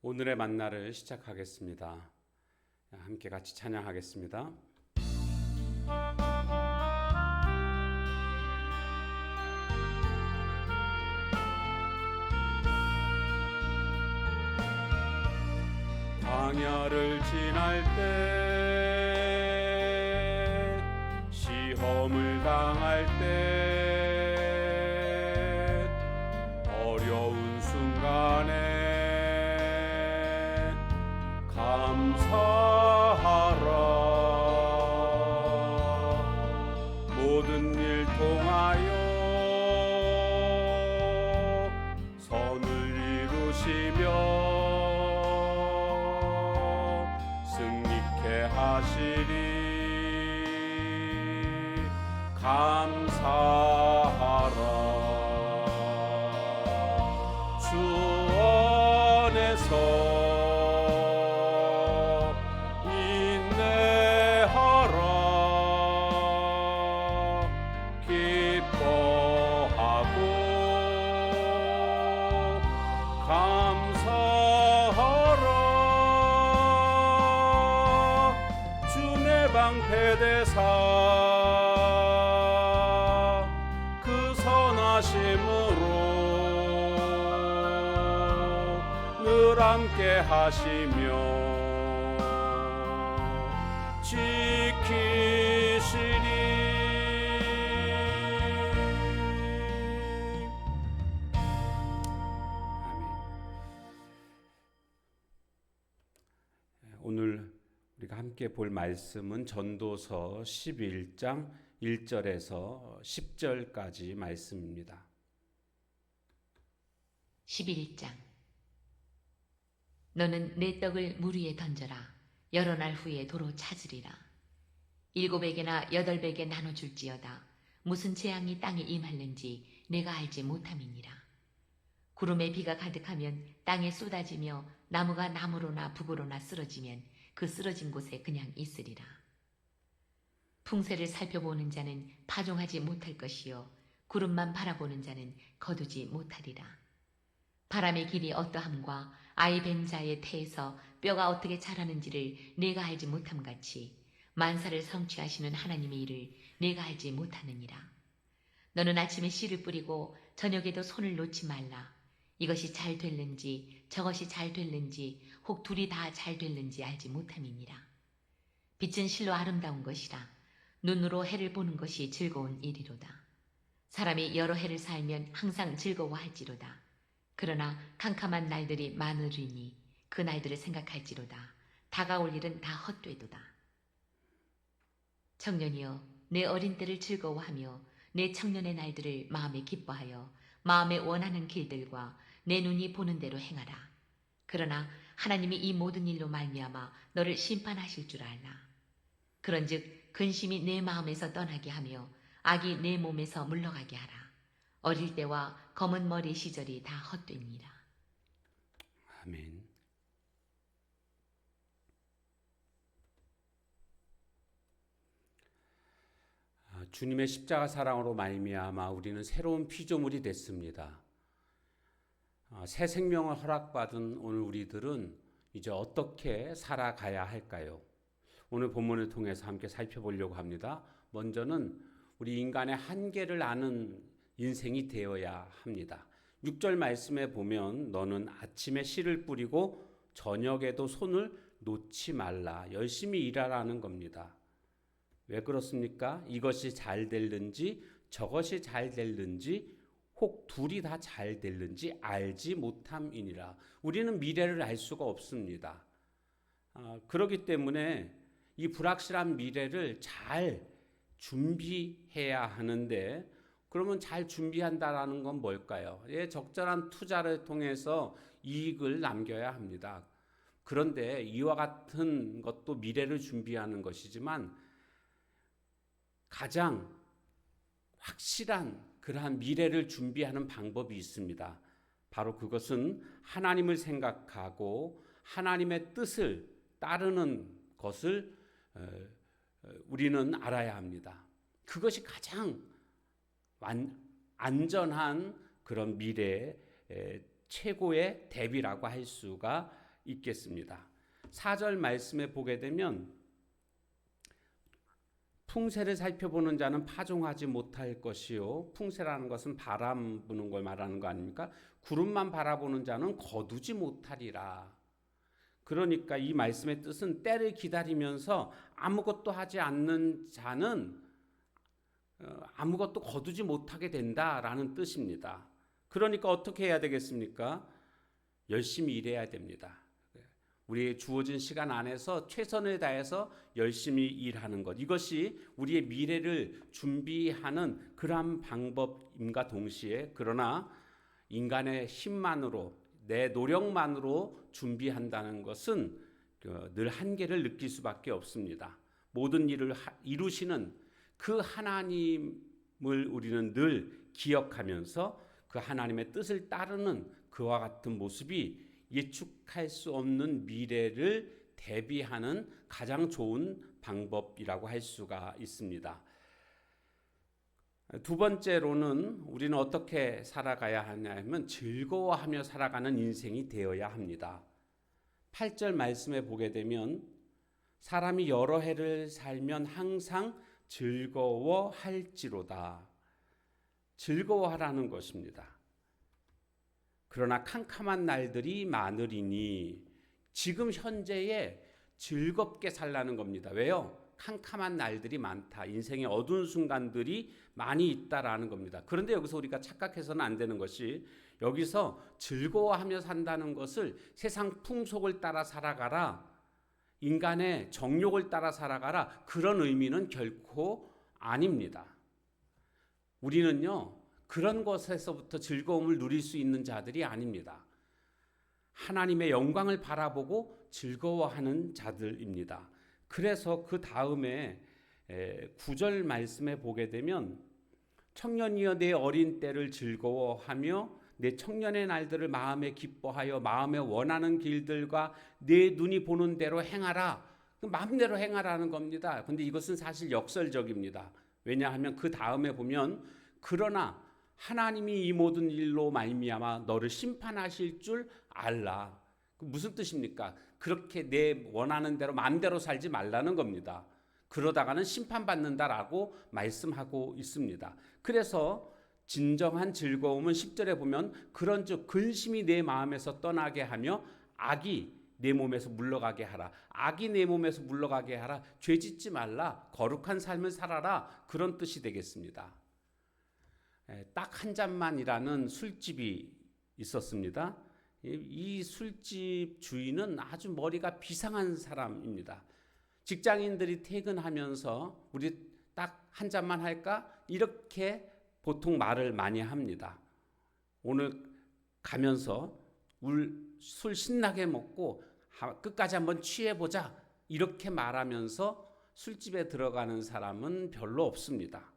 오늘의 만나를 시작하겠습니다. 함께 같이 찬양하겠습니다. 광야를 지날 때, 시험을 당할 때, 어려운 순간에 감사하라. 모든 일 통하여 선을 이루시며 승리케 하시리. 감사하라. 주 안에서 인내하라. 기뻐하고 감사하라. 주 내 방패 되사 그 선하심으로 늘 함께 하시며 지키시리. 아멘. 오늘 우리가 함께 볼 말씀은 전도서 11장 1절에서 10절까지 말씀입니다. 11장. 너는 내 떡을 물 위에 던져라. 여러 날 후에 도로 찾으리라. 7에게나 8에게 나눠줄지어다. 무슨 재앙이 땅에 임할는지 내가 알지 못함이니라. 구름에 비가 가득하면 땅에 쏟아지며 나무가 나무로나 북으로나 쓰러지면 그 쓰러진 곳에 그냥 있으리라. 풍세를 살펴보는 자는 파종하지 못할 것이요 구름만 바라보는 자는 거두지 못하리라. 바람의 길이 어떠함과 아이 뱀 자의 태에서 뼈가 어떻게 자라는지를 내가 알지 못함같이 만사를 성취하시는 하나님의 일을 내가 알지 못하느니라. 너는 아침에 씨를 뿌리고 저녁에도 손을 놓지 말라. 이것이 잘 됐는지 저것이 잘 됐는지 혹 둘이 다 잘 됐는지 알지 못함이니라. 빛은 실로 아름다운 것이라. 눈으로 해를 보는 것이 즐거운 일이로다. 사람이 여러 해를 살면 항상 즐거워할지로다. 그러나 캄캄한 날들이 많으리니 그 날들을 생각할지로다. 다가올 일은 다 헛되도다. 청년이여, 내 어린 때를 즐거워하며 내 청년의 날들을 마음에 기뻐하여 마음에 원하는 길들과 내 눈이 보는 대로 행하라. 그러나 하나님이 이 모든 일로 말미암아 너를 심판하실 줄 알라. 그런즉 근심이 내 마음에서 떠나게 하며 악이 내 몸에서 물러가게 하라. 어릴 때와 검은 머리 시절이 다 헛되니라. 아멘. 주님의 십자가 사랑으로 말미암아 우리는 새로운 피조물이 됐습니다. 새 생명을 허락받은 오늘 우리들은 이제 어떻게 살아가야 할까요? 오늘 본문을 통해서 함께 살펴보려고 합니다. 먼저는 우리 인간의 한계를 아는 인생이 되어야 합니다. 6절 말씀에 보면 너는 아침에 씨를 뿌리고 저녁에도 손을 놓지 말라. 열심히 일하라는 겁니다. 왜 그렇습니까? 이것이 잘 될는지 저것이 잘 될는지 혹 둘이 다 잘 될는지 알지 못함이니라. 우리는 미래를 알 수가 없습니다. 그렇기 때문에 이 불확실한 미래를 잘 준비해야 하는데, 그러면 잘 준비한다라는 건 뭘까요? 적절한 투자를 통해서 이익을 남겨야 합니다. 그런데 이와 같은 것도 미래를 준비하는 것이지만 가장 확실한 그러한 미래를 준비하는 방법이 있습니다. 바로 그것은 하나님을 생각하고 하나님의 뜻을 따르는 것을 우리는 알아야 합니다. 그것이 가장 안전한 그런 미래의 최고의 대비라고 할 수가 있겠습니다. 4절 말씀에 보게 되면 풍세를 살펴보는 자는 파종하지 못할 것이요. 풍세라는 것은 바람 부는 걸 말하는 거 아닙니까? 구름만 바라보는 자는 거두지 못하리라. 그러니까 이 말씀의 뜻은 때를 기다리면서 아무것도 하지 않는 자는 아무것도 거두지 못하게 된다라는 뜻입니다. 그러니까 어떻게 해야 되겠습니까? 열심히 일해야 됩니다. 우리의 주어진 시간 안에서 최선을 다해서 열심히 일하는 것, 이것이 우리의 미래를 준비하는 그러한 방법임과 동시에, 그러나 인간의 힘만으로, 내 노력만으로 준비한다는 것은 늘 한계를 느낄 수밖에 없습니다. 모든 일을 이루시는 그 하나님을 우리는 늘 기억하면서 그 하나님의 뜻을 따르는 그와 같은 모습이 예측할 수 없는 미래를 대비하는 가장 좋은 방법이라고 할 수가 있습니다. 두 번째로는 우리는 어떻게 살아가야 하냐면 즐거워하며 살아가는 인생이 되어야 합니다. 8절 말씀에 보게 되면 사람이 여러 해를 살면 항상 즐거워할지로다. 즐거워하라는 것입니다. 그러나 캄캄한 날들이 많으리니, 지금 현재에 즐겁게 살라는 겁니다. 왜요? 캄캄한 날들이 많다. 인생의 어두운 순간들이 많이 있다라는 겁니다. 그런데 여기서 우리가 착각해서는 안 되는 것이, 여기서 즐거워하며 산다는 것을 세상 풍속을 따라 살아가라, 인간의 정욕을 따라 살아가라, 그런 의미는 결코 아닙니다. 우리는요, 그런 것에서부터 즐거움을 누릴 수 있는 자들이 아닙니다. 하나님의 영광을 바라보고 즐거워하는 자들입니다. 그래서 그 다음에 9절 말씀에 보게 되면 청년이여 내 어린 때를 즐거워하며 내 청년의 날들을 마음에 기뻐하여 마음에 원하는 길들과 내 눈이 보는 대로 행하라. 마음대로 행하라는 겁니다. 그런데 이것은 사실 역설적입니다. 왜냐하면 그 다음에 보면 그러나 하나님이 이 모든 일로 말미암아 너를 심판하실 줄 알라. 무슨 뜻입니까? 그렇게 내 원하는 대로 마음대로 살지 말라는 겁니다. 그러다가는 심판받는다라고 말씀하고 있습니다. 그래서 진정한 즐거움은 10절에 보면 그런즉 근심이 내 마음에서 떠나게 하며 악이 내 몸에서 물러가게 하라. 악이 내 몸에서 물러가게 하라. 죄짓지 말라. 거룩한 삶을 살아라. 그런 뜻이 되겠습니다. 딱 한 잔만이라는 술집이 있었습니다. 이 술집 주인은 아주 머리가 비상한 사람입니다. 직장인들이 퇴근하면서 우리 딱 한 잔만 할까? 이렇게 보통 말을 많이 합니다. 오늘 가면서 술 신나게 먹고 끝까지 한번 취해보자, 이렇게 말하면서 술집에 들어가는 사람은 별로 없습니다.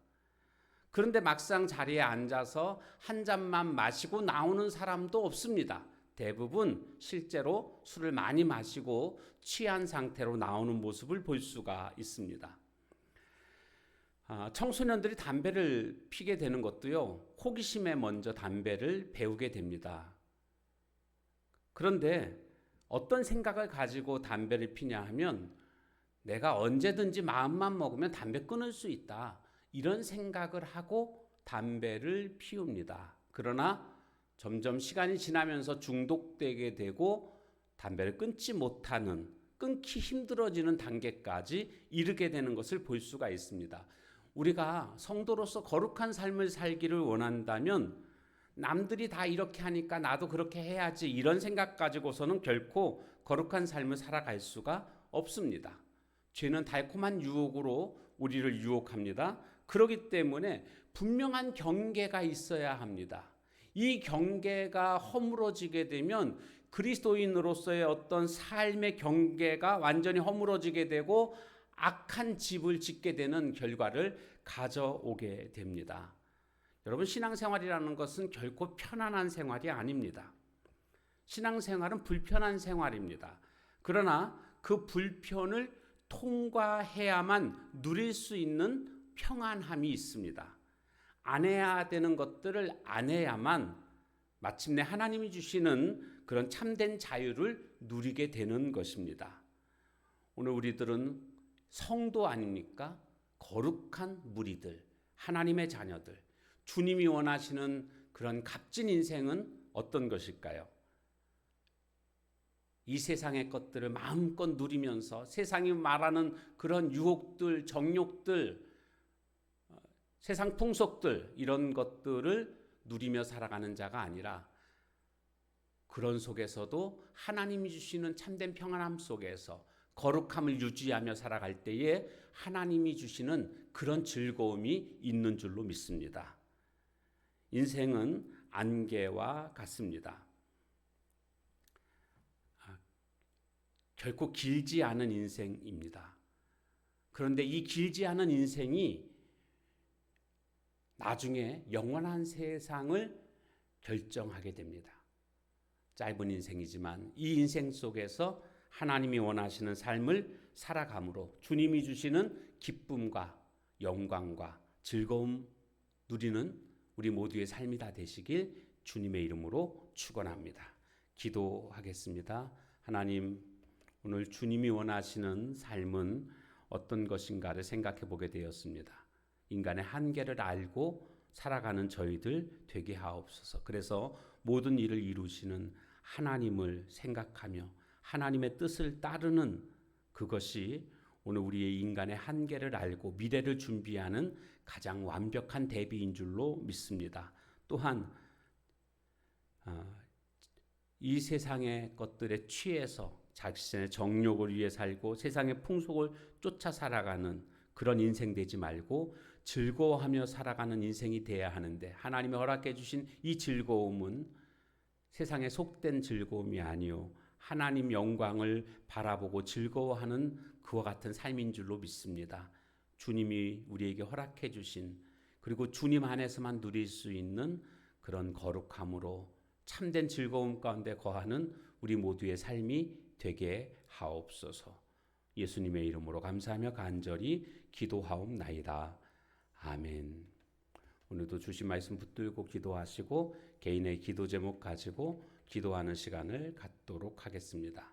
그런데 막상 자리에 앉아서 한 잔만 마시고 나오는 사람도 없습니다. 대부분 실제로 술을 많이 마시고 취한 상태로 나오는 모습을 볼 수가 있습니다. 청소년들이 담배를 피게 되는 것도요, 호기심에 먼저 담배를 배우게 됩니다. 그런데 어떤 생각을 가지고 담배를 피냐 하면 내가 언제든지 마음만 먹으면 담배 끊을 수 있다, 이런 생각을 하고 담배를 피웁니다. 그러나 점점 시간이 지나면서 중독되게 되고 담배를 끊지 못하는, 끊기 힘들어지는 단계까지 이르게 되는 것을 볼 수가 있습니다. 우리가 성도로서 거룩한 삶을 살기를 원한다면 남들이 다 이렇게 하니까 나도 그렇게 해야지, 이런 생각 가지고서는 결코 거룩한 삶을 살아갈 수가 없습니다. 죄는 달콤한 유혹으로 우리를 유혹합니다. 그렇기 때문에 분명한 경계가 있어야 합니다. 이 경계가 허물어지게 되면 그리스도인으로서의 어떤 삶의 경계가 완전히 허물어지게 되고 악한 집을 짓게 되는 결과를 가져오게 됩니다. 여러분, 신앙생활이라는 것은 결코 편안한 생활이 아닙니다. 신앙생활은 불편한 생활입니다. 그러나 그 불편을 통과해야만 누릴 수 있는 평안함이 있습니다. 안 해야 되는 것들을 안 해야만 마침내 하나님이 주시는 그런 참된 자유를 누리게 되는 것입니다. 오늘 우리들은 성도 아닙니까? 거룩한 무리들, 하나님의 자녀들, 주님이 원하시는 그런 값진 인생은 어떤 것일까요? 이 세상의 것들을 마음껏 누리면서 세상이 말하는 그런 유혹들, 정욕들, 세상 풍속들, 이런 것들을 누리며 살아가는 자가 아니라 그런 속에서도 하나님이 주시는 참된 평안함 속에서 거룩함을 유지하며 살아갈 때에 하나님이 주시는 그런 즐거움이 있는 줄로 믿습니다. 인생은 안개와 같습니다. 결코 길지 않은 인생입니다. 그런데 이 길지 않은 인생이 나중에 영원한 세상을 결정하게 됩니다. 짧은 인생이지만 이 인생 속에서 하나님이 원하시는 삶을 살아감으로 주님이 주시는 기쁨과 영광과 즐거움 누리는 우리 모두의 삶이 다 되시길 주님의 이름으로 축원합니다. 기도하겠습니다. 하나님, 오늘 주님이 원하시는 삶은 어떤 것인가를 생각해 보게 되었습니다. 인간의 한계를 알고 살아가는 저희들 되게 하옵소서. 그래서 모든 일을 이루시는 하나님을 생각하며 하나님의 뜻을 따르는 그것이 오늘 우리의 인간의 한계를 알고 미래를 준비하는 가장 완벽한 대비인 줄로 믿습니다. 또한 이 세상의 것들에 취해서 자신의 정욕을 위해 살고 세상의 풍속을 쫓아 살아가는 그런 인생 되지 말고 즐거워하며 살아가는 인생이 돼야 하는데, 하나님이 허락해 주신 이 즐거움은 세상에 속된 즐거움이 아니요 하나님 영광을 바라보고 즐거워하는 그와 같은 삶인 줄로 믿습니다. 주님이 우리에게 허락해 주신, 그리고 주님 안에서만 누릴 수 있는 그런 거룩함으로 참된 즐거움 가운데 거하는 우리 모두의 삶이 되게 하옵소서. 예수님의 이름으로 감사하며 간절히 기도하옵나이다. 아멘. 오늘도 주신 말씀 붙들고 기도하시고 개인의 기도 제목 가지고 기도하는 시간을 갖도록 하겠습니다.